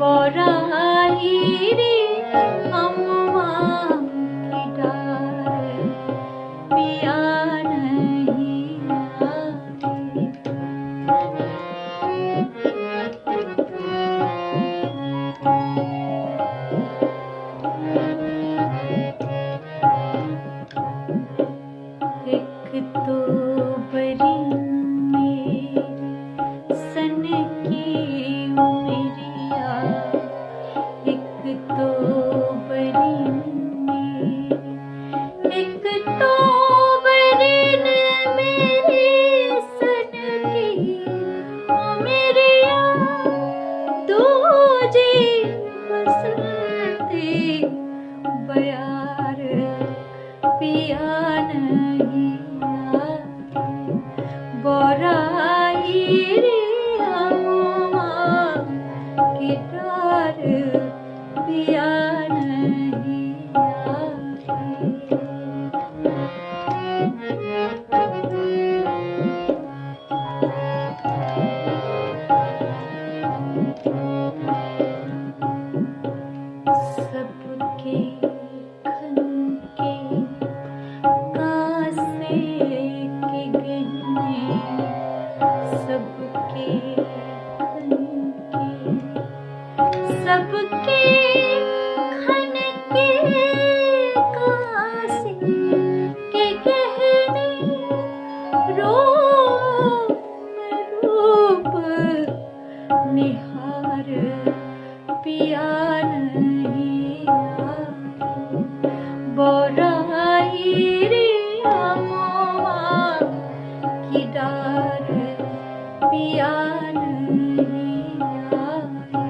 बोराई रे अमुआ की डार पिया नहीं आती। एक तो बरी मेरी सन की उमरिया, एक तो बरी मेरी, एक तो बरी मेरी सन की उमरिया, दूजी बसंती बयार पिया नहीं आती। बोराई रे अमुआ की डार पिया नहीं आती। सबके खन के कांसे के गहने, सबके खन के, सबके खन के कांसे के गहने, रूप रूप निहार पिया नहीं आती। बोराई रे अमुआ की डार पिया नहीं आती।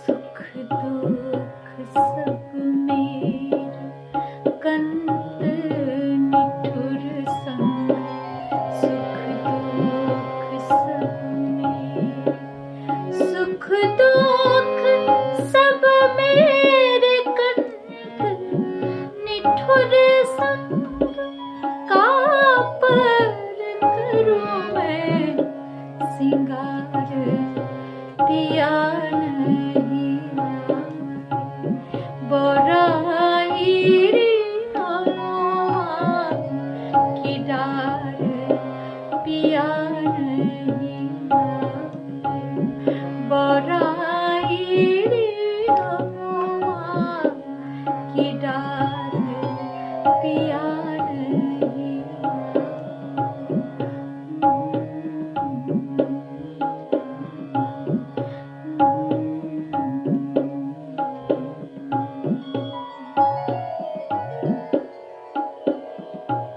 सुख दुख सब मेरे कंत निठुर संग, सुख दुख सब मेरे, सुख दुख सब मेरे कंत निठुर संग, कापर करूं मैं सिंगार पिया